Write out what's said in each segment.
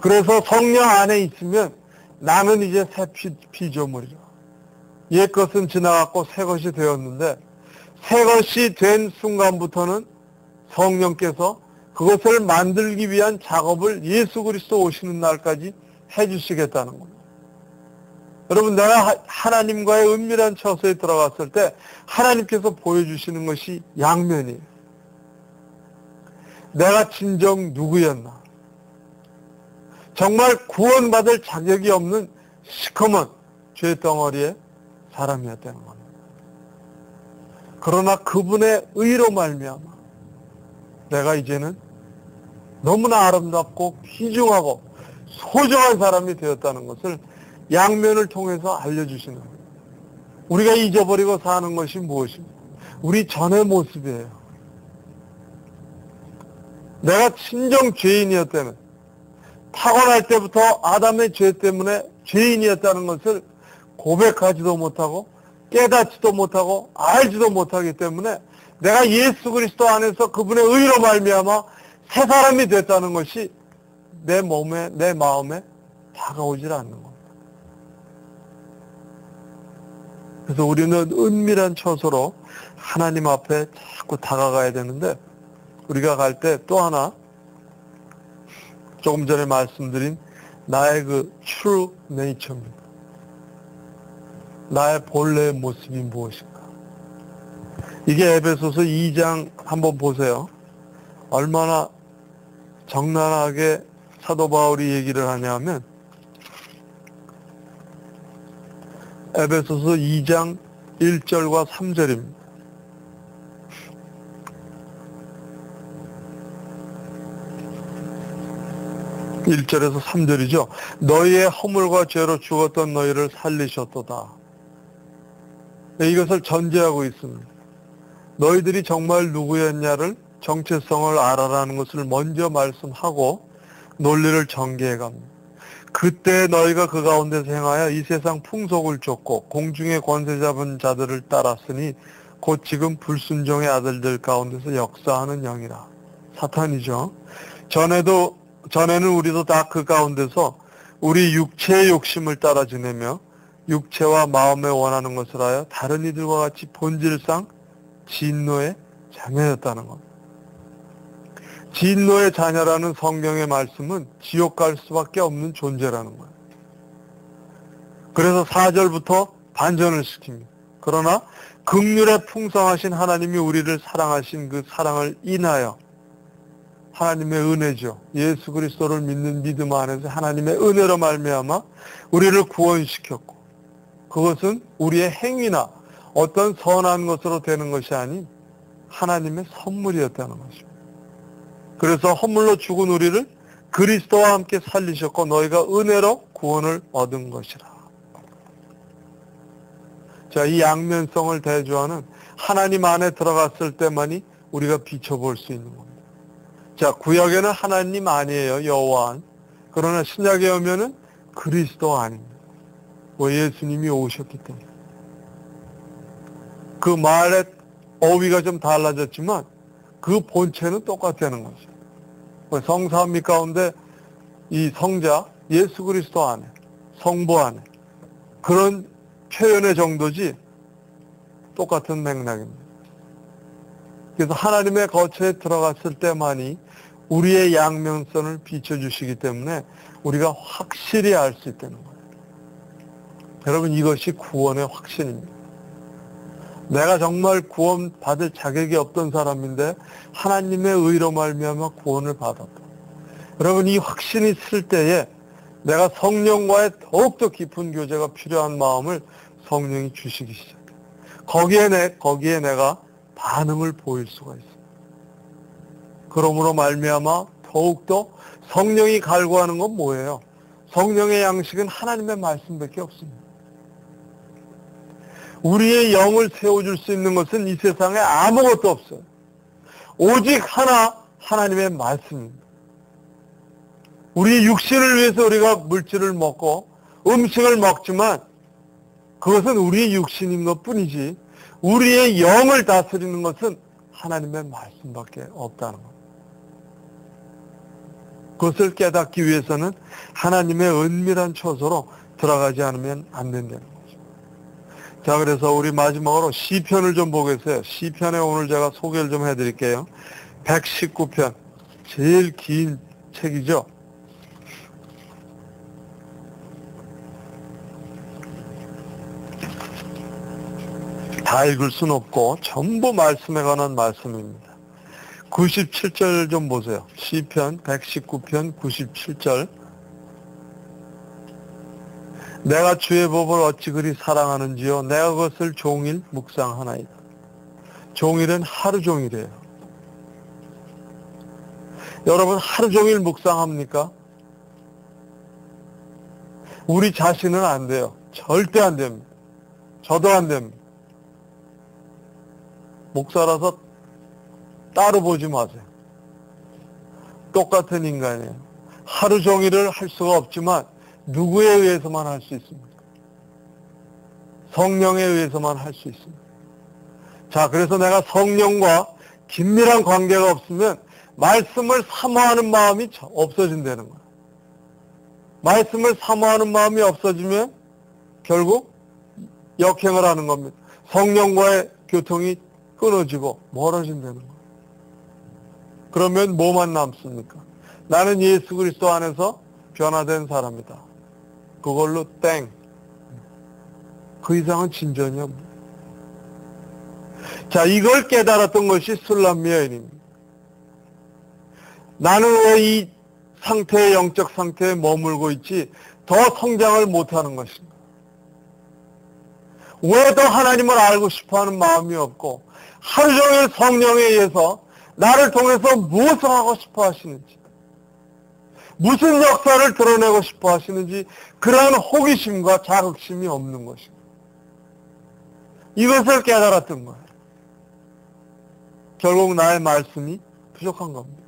그래서 성령 안에 있으면 나는 이제 새 피조물이라. 옛 것은 지나갔고 새 것이 되었는데, 새 것이 된 순간부터는 성령께서 그것을 만들기 위한 작업을 예수 그리스도 오시는 날까지 해주시겠다는 겁니다. 여러분, 내가 하나님과의 은밀한 처소에 들어갔을 때 하나님께서 보여주시는 것이 양면이에요. 내가 진정 누구였나? 정말 구원받을 자격이 없는 시커먼 죄덩어리의 사람이었다는 겁니다. 그러나 그분의 의로 말미암아 내가 이제는 너무나 아름답고 귀중하고 소중한 사람이 되었다는 것을 양면을 통해서 알려주시는 거예요. 우리가 잊어버리고 사는 것이 무엇입니까? 우리 전의 모습이에요. 내가 진정 죄인이었다는, 타고날 때부터 아담의 죄 때문에 죄인이었다는 것을 고백하지도 못하고 깨닫지도 못하고 알지도 못하기 때문에 내가 예수 그리스도 안에서 그분의 의로 말미암아 새 사람이 됐다는 것이 내 몸에, 내 마음에 다가오질 않는 겁니다. 그래서 우리는 은밀한 처소로 하나님 앞에 자꾸 다가가야 되는데, 우리가 갈 때 또 하나 조금 전에 말씀드린 나의 그 true nature입니다. 나의 본래의 모습이 무엇인가? 이게 에베소서 2장 한번 보세요. 얼마나 적나라하게 사도 바울이 얘기를 하냐면, 에베소서 2장 1절과 3절입니다. 1절에서 3절이죠. 너희의 허물과 죄로 죽었던 너희를 살리셨도다. 이것을 전제하고 있습니다. 너희들이 정말 누구였냐를, 정체성을 알아라는 것을 먼저 말씀하고 논리를 전개해 갑니다. 그때 너희가 그 가운데서 행하여 이 세상 풍속을 쫓고 공중의 권세 잡은 자들을 따랐으니 곧 지금 불순종의 아들들 가운데서 역사하는 영이라. 사탄이죠. 전에는 우리도 다 그 가운데서 우리 육체의 욕심을 따라 지내며 육체와 마음에 원하는 것을 하여 다른 이들과 같이 본질상 진노의 자녀였다는 겁니다. 진노의 자녀라는 성경의 말씀은 지옥 갈 수밖에 없는 존재라는 거예요. 그래서 4절부터 반전을 시킵니다. 그러나 긍휼에 풍성하신 하나님이 우리를 사랑하신 그 사랑을 인하여, 하나님의 은혜죠. 예수 그리스도를 믿는 믿음 안에서 하나님의 은혜로 말미암아 우리를 구원시켰고, 그것은 우리의 행위나 어떤 선한 것으로 되는 것이 아닌 하나님의 선물이었다는 것입니다. 그래서 허물로 죽은 우리를 그리스도와 함께 살리셨고 너희가 은혜로 구원을 얻은 것이라. 자, 이 양면성을 대조하는 하나님 안에 들어갔을 때만이 우리가 비춰볼 수 있는 겁니다. 자, 구약에는 하나님 아니에요, 여호와. 그러나 신약에 오면은 그리스도 아닙니다. 예수님이 오셨기 때문에. 그 말의 어휘가 좀 달라졌지만 그 본체는 똑같다는 거죠. 성삼위 가운데 이 성자 예수 그리스도 안에, 성부 안에, 그런 표현의 정도지 똑같은 맥락입니다. 그래서 하나님의 거처에 들어갔을 때만이 우리의 양면성을 비춰주시기 때문에 우리가 확실히 알 수 있다는 거예요. 여러분, 이것이 구원의 확신입니다. 내가 정말 구원받을 자격이 없던 사람인데 하나님의 의로 말미암아 구원을 받았다. 여러분, 이 확신이 있을 때에 내가 성령과의 더욱더 깊은 교제가 필요한 마음을 성령이 주시기 시작해요. 거기에 내가 반응을 보일 수가 있어요. 그러므로 말미암아 더욱더 성령이 갈구하는 건 뭐예요? 성령의 양식은 하나님의 말씀밖에 없습니다. 우리의 영을 세워줄 수 있는 것은 이 세상에 아무것도 없어요. 오직 하나, 하나님의 말씀입니다. 우리 육신을 위해서 우리가 물질을 먹고 음식을 먹지만 그것은 우리의 육신인 것뿐이지 우리의 영을 다스리는 것은 하나님의 말씀밖에 없다는 겁니다. 그것을 깨닫기 위해서는 하나님의 은밀한 처소로 들어가지 않으면 안 된다는 거죠. 자, 그래서 우리 마지막으로 시편을 좀 보겠어요. 시편에 오늘 제가 소개를 좀 해드릴게요. 119편, 제일 긴 책이죠. 다 읽을 수는 없고 전부 말씀에 관한 말씀입니다. 97절 좀 보세요. 시편 119편 97절. 내가 주의 법을 어찌 그리 사랑하는지요. 내가 그것을 종일 묵상하나이다. 종일은 하루 종일이에요. 여러분 하루 종일 묵상합니까? 우리 자신은 안 돼요. 절대 안 됩니다. 저도 안 됩니다. 목사라서 따로 보지 마세요. 똑같은 인간이에요. 하루 종일을 할 수가 없지만 누구에 의해서만 할 수 있습니다. 성령에 의해서만 할 수 있습니다. 자, 그래서 내가 성령과 긴밀한 관계가 없으면 말씀을 사모하는 마음이 없어진다는 거예요. 말씀을 사모하는 마음이 없어지면 결국 역행을 하는 겁니다. 성령과의 교통이 끊어지고 멀어진다는 거예요. 그러면 뭐만 남습니까? 나는 예수 그리스도 안에서 변화된 사람이다. 그걸로 땡. 그 이상은 진전이 없습니다. 자, 이걸 깨달았던 것이 술람미 여인입니다. 나는 왜 이 상태의 영적 상태에 머물고 있지 더 성장을 못하는 것인가? 왜 더 하나님을 알고 싶어하는 마음이 없고 하루 종일 성령에 의해서 나를 통해서 무엇을 하고 싶어 하시는지, 무슨 역사를 드러내고 싶어 하시는지 그러한 호기심과 자극심이 없는 것입니다. 이것을 깨달았던 거예요. 결국 나의 말씀이 부족한 겁니다.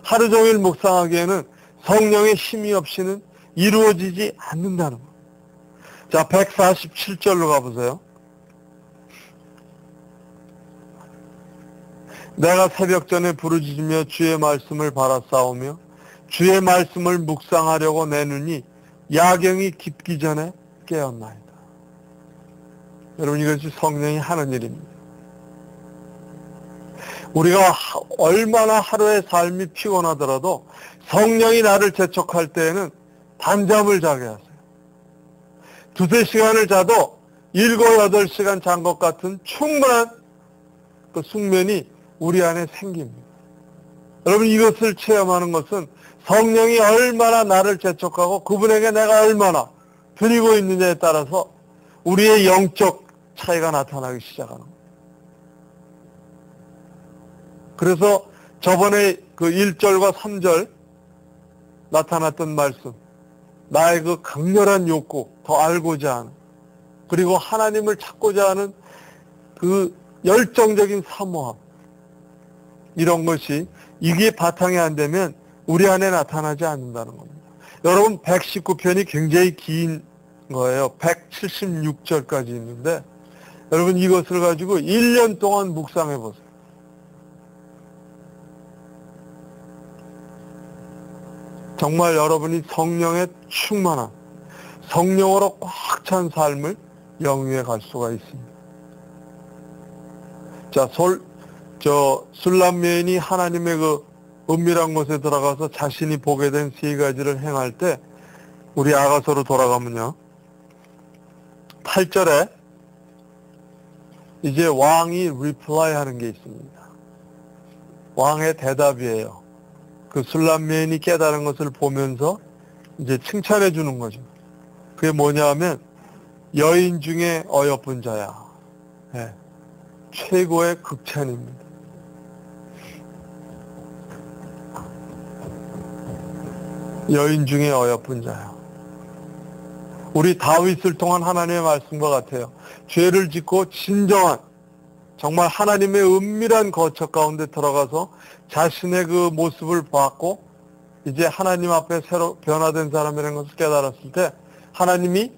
하루 종일 묵상하기에는 성령의 힘이 없이는 이루어지지 않는다는 거예요. 자, 147절로 가보세요. 내가 새벽 전에 부르짖으며 주의 말씀을 바라싸우며 주의 말씀을 묵상하려고 내 눈이 야경이 깊기 전에 깨었나이다. 여러분, 이것이 성령이 하는 일입니다. 우리가 얼마나 하루의 삶이 피곤하더라도 성령이 나를 재촉할 때에는 단잠을 자게 하세요. 2-3시간을 자도 7-8시간 잔 것 같은 충분한 그 숙면이 우리 안에 생깁니다. 여러분, 이것을 체험하는 것은 성령이 얼마나 나를 재촉하고 그분에게 내가 얼마나 드리고 있느냐에 따라서 우리의 영적 차이가 나타나기 시작하는 거예요. 그래서 저번에 그 1절과 3절 나타났던 말씀, 나의 그 강렬한 욕구, 더 알고자 하는, 그리고 하나님을 찾고자 하는 그 열정적인 사모함, 이런 것이 이게 바탕이 안 되면 우리 안에 나타나지 않는다는 겁니다. 여러분, 119편이 굉장히 긴 거예요. 176절까지 있는데 여러분, 이것을 가지고 1년 동안 묵상해 보세요. 정말 여러분이 성령에 충만한, 성령으로 꽉 찬 삶을 영위해 갈 수가 있습니다. 자, 술람 여인이 하나님의 그 은밀한 곳에 들어가서 자신이 보게 된 3가지를 행할 때, 우리 아가서로 돌아가면요, 8절에 이제 왕이 리플라이 하는 게 있습니다. 왕의 대답이에요. 그 술람 여인이 깨달은 것을 보면서 이제 칭찬해 주는 거죠. 그게 뭐냐 하면, 여인 중에 어여쁜 자야. 네. 최고의 극찬입니다. 여인 중에 어여쁜 자야. 우리 다윗을 통한 하나님의 말씀과 같아요. 죄를 짓고 진정한, 정말 하나님의 은밀한 거처 가운데 들어가서 자신의 그 모습을 봤고 이제 하나님 앞에 새로 변화된 사람이라는 것을 깨달았을 때 하나님이